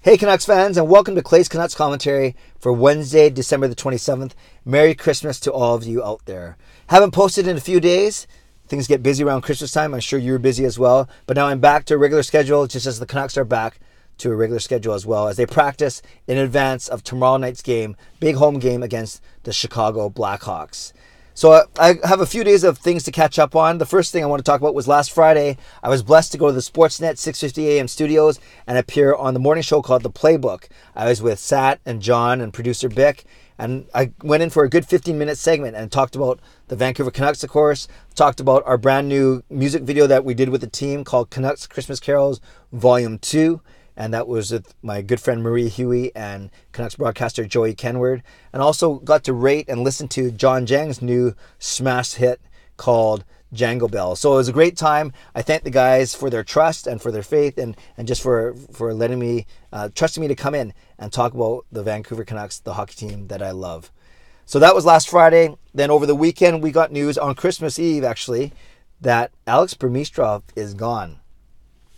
Hey Canucks fans, and welcome to Clay's Canucks commentary for Wednesday, December the 27th. Merry Christmas to all of you out there. Haven't posted in a few days. Things get busy around Christmas time. I'm sure you're busy as well. But now I'm back to a regular schedule, just as the Canucks are back to a regular schedule as well, as they practice in advance of tomorrow night's game, big home game against the Chicago Blackhawks. So I have a few days of things to catch up on. The first thing I want to talk about was last Friday. I was blessed to go to the Sportsnet 6:50 a.m. studios and appear on the morning show called The Playbook. I was with Sat and John and producer Bick, and I went in for a good 15-minute segment and talked about the Vancouver Canucks, of course, talked about our brand new music video that we did with the team called Canucks Christmas Carols Volume 2. And that was with my good friend Marie Huey and Canucks broadcaster Joey Kenward. And also got to rate and listen to John Jang's new smash hit called Jangle Bell. So it was a great time. I thank the guys for their trust and for their faith and just for letting me, trusting me to come in and talk about the Vancouver Canucks, the hockey team that I love. So that was last Friday. Then over the weekend, we got news on Christmas Eve, actually, that Alex Burmistrov is gone.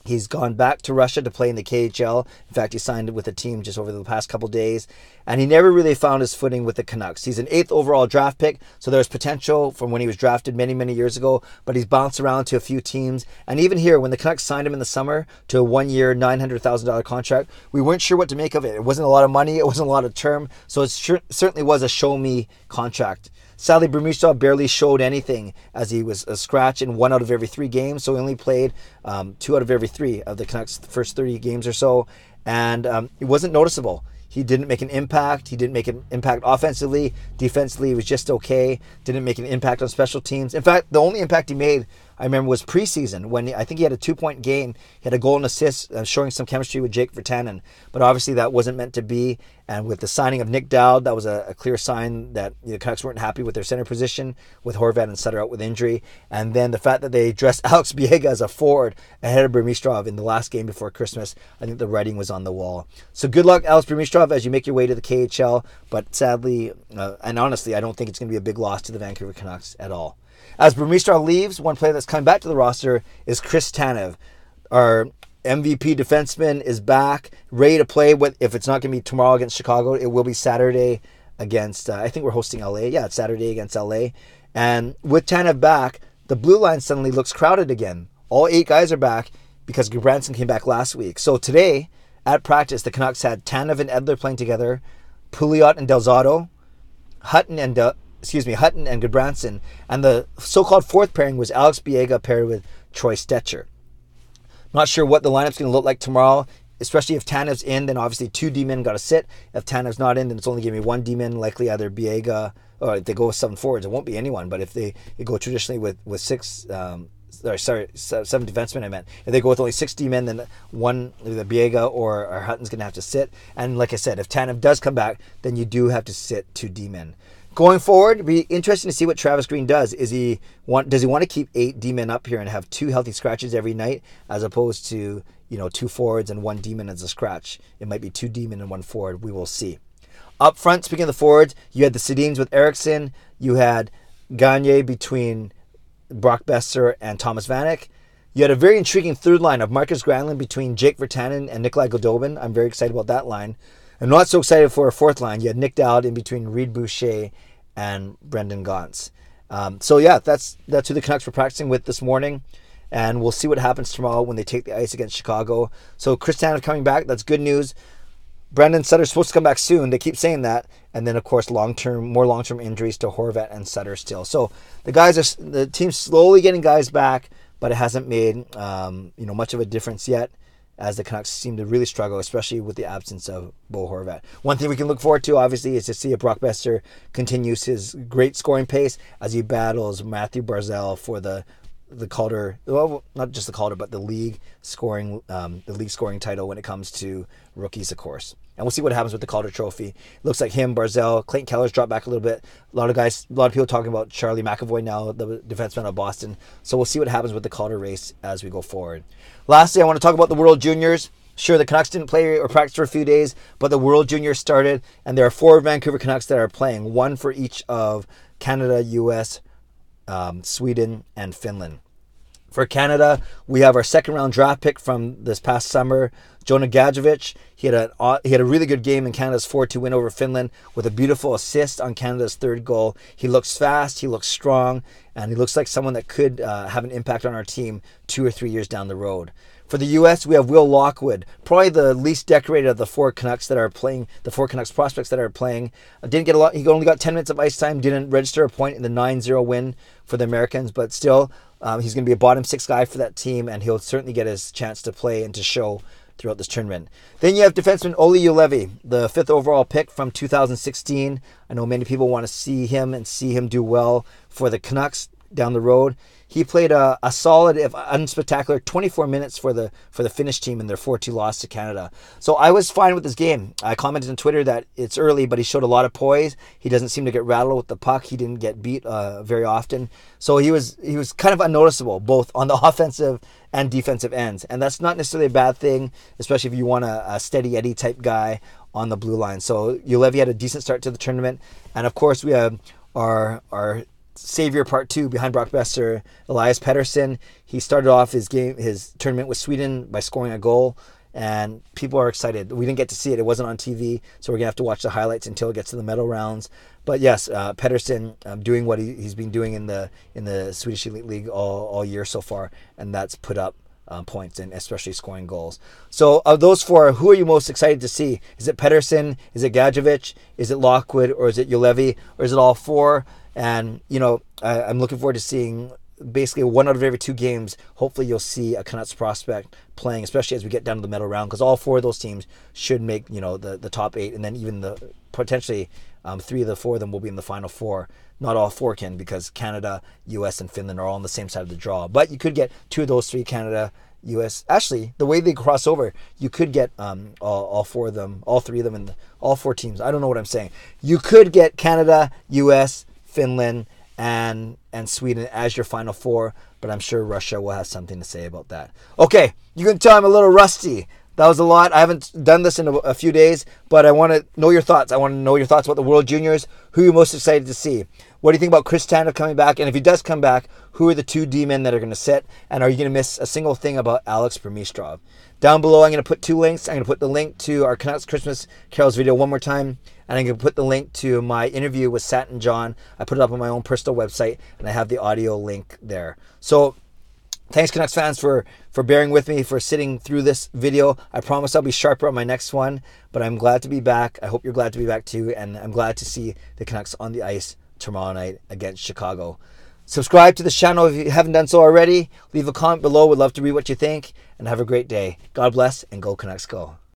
He's gone back to Russia to play in the KHL. In fact, he signed with the team just over the past couple days. And he never really found his footing with the Canucks. He's an 8th overall draft pick, so there's potential from when he was drafted many, many years ago. But he's bounced around to a few teams. And even here, when the Canucks signed him in the summer to a 1-year, $900,000 contract, we weren't sure what to make of it. It wasn't a lot of money. It wasn't a lot of term. So it certainly was a show-me contract. Sadly, Burmistrov barely showed anything as he was a scratch in 1 out of every 3 games. So he only played 2 out of every 3 of the Canucks' first 30 games or so. And it wasn't noticeable. He didn't make an impact. He didn't make an impact offensively. Defensively, he was just okay. Didn't make an impact on special teams. In fact, the only impact he made, I remember, was preseason when I think he had a 2-point game. He had a goal and assist, showing some chemistry with Jake Virtanen. But obviously that wasn't meant to be. And with the signing of Nick Dowd, that was a clear sign that the Canucks weren't happy with their center position, with Horvat and Sutter out with injury. And then the fact that they dressed Alex Biega as a forward ahead of Burmistrov in the last game before Christmas, I think the writing was on the wall. So good luck, Alex Burmistrov, as you make your way to the KHL. But sadly, and honestly, I don't think it's going to be a big loss to the Vancouver Canucks at all. As Burmistrov leaves, one player that's coming back to the roster is Chris Tanev. Our MVP defenseman is back, ready to play. If it's not going to be tomorrow against Chicago, it will be Saturday against, I think we're hosting LA. Yeah, it's Saturday against LA. And with Tanev back, the blue line suddenly looks crowded again. All 8 guys are back because Branson came back last week. So today, at practice, the Canucks had Tanev and Edler playing together, Pouliot and Delzato, Hutton and Goodbranson, and the so-called 4th pairing was Alex Biega paired with Troy Stecher. Not sure what the lineup's going to look like tomorrow, especially if Tanev's in, then obviously 2 D-men got to sit. If Tanev's not in, then it's only going to be 1 D-man, likely either Biega, or if they go with 7 forwards, it won't be anyone, but if they go traditionally with 7 defensemen, I meant. If they go with only 6 D-men, then one, either Biega or Hutton's going to have to sit. And like I said, if Tanev does come back, then you do have to sit 2 D-men. Going forward, it'd be interesting to see what Travis Green does. Does he want to keep 8 D-men up here and have 2 healthy scratches every night, as opposed to 2 forwards and 1 D-man as a scratch? It might be 2 D-men and 1 forward. We will see. Up front, speaking of the forwards, you had the Sedins with Eriksson. You had Gagne between Brock Besser and Thomas Vanek. You had a very intriguing third line of Marcus Granlund between Jake Virtanen and Nikolai Goldobin. I'm very excited about that line. I'm not so excited for a 4th line. You had Nick Dowd in between Reed Boucher and Brendan Gaunce. So yeah, that's who the Canucks were practicing with this morning. And we'll see what happens tomorrow when they take the ice against Chicago. So Chris Tanev coming back, that's good news. Brendan Sutter's supposed to come back soon. They keep saying that. And then, of course, more long-term injuries to Horvat and Sutter still. So the team's slowly getting guys back, but it hasn't made much of a difference yet, as the Canucks seem to really struggle, especially with the absence of Bo Horvat. One thing we can look forward to, obviously, is to see if Brock Besser continues his great scoring pace as he battles Matthew Barzal for the Calder, well, not just the Calder, but the league scoring title when it comes to rookies, of course. And we'll see what happens with the Calder Trophy. It looks like him, Barzal, Clayton Keller's dropped back a little bit. A lot of people talking about Charlie McAvoy now, the defenseman of Boston. So we'll see what happens with the Calder race as we go forward. Lastly, I want to talk about the World Juniors. Sure, the Canucks didn't play or practice for a few days, but the World Juniors started, and there are 4 Vancouver Canucks that are playing, 1 for each of Canada, US, Sweden, and Finland. For Canada, we have our second round draft pick from this past summer, Jonah Gadjevich. He had a really good game in Canada's 4-2 win over Finland with a beautiful assist on Canada's third goal. He looks fast, he looks strong, and he looks like someone that could have an impact on our team 2 or 3 years down the road. For the U.S., we have Will Lockwood, probably the least decorated of the four Canucks that are playing, the four Canucks prospects that are playing. Didn't get a lot. He only got 10 minutes of ice time, didn't register a point in the 9-0 win for the Americans, but still, he's going to be a bottom six guy for that team, and he'll certainly get his chance to play and to show throughout this tournament. Then you have defenseman Olli Juolevi, the 5th overall pick from 2016. I know many people want to see him and see him do well for the Canucks down the road. He played a solid, if unspectacular, 24 minutes for the Finnish team in their 4-2 loss to Canada. So I was fine with this game. I commented on Twitter that it's early, but he showed a lot of poise. He doesn't seem to get rattled with the puck. He didn't get beat very often. So he was kind of unnoticeable, both on the offensive and defensive ends. And that's not necessarily a bad thing, especially if you want a steady Eddie type guy on the blue line. So Juolevi had a decent start to the tournament. And of course, we have our Savior Part 2 behind Brock Besser, Elias Pettersson. He started off his tournament with Sweden by scoring a goal, and people are excited. We didn't get to see it. It wasn't on TV, so we're going to have to watch the highlights until it gets to the medal rounds. But yes, Pettersson doing what he's been doing in the Swedish Elite League all year so far, and that's put up points and especially scoring goals. So of those four, who are you most excited to see? Is it Pettersson? Is it Gadjevich? Is it Lockwood? Or is it Juolevi? Or is it all four? And, I'm looking forward to seeing basically 1 out of every 2 games. Hopefully you'll see a Canucks prospect playing, especially as we get down to the medal round, because all 4 of those teams should make, the top 8, and then even the potentially 3 of the 4 of them will be in the final 4. Not all 4 can, because Canada, U.S., and Finland are all on the same side of the draw. But you could get 2 of those 3, Canada, U.S. Actually, the way they cross over, you could get all 4 of them, all 3 of them, and all 4 teams. I don't know what I'm saying. You could get Canada, U.S., Finland, and Sweden as your final 4, but I'm sure Russia will have something to say about that. Okay, you can tell I'm a little rusty. That was a lot. I haven't done this in a few days, but I want to know your thoughts. I want to know your thoughts about the World Juniors. Who are you most excited to see? What do you think about Chris Tanev coming back? And if he does come back, who are the 2 D-men that are going to sit? And are you going to miss a single thing about Alex Burmistrov? Down below, I'm going to put 2 links. I'm going to put the link to our Canucks Christmas Carols video one more time. And I'm going to put the link to my interview with Sat and John. I put it up on my own personal website, and I have the audio link there. So thanks, Canucks fans, for bearing with me, for sitting through this video. I promise I'll be sharper on my next one, but I'm glad to be back. I hope you're glad to be back too, and I'm glad to see the Canucks on the ice tomorrow night against Chicago. Subscribe to the channel if you haven't done so already. Leave a comment below. Would love to read what you think, and have a great day. God bless, and go Canucks go.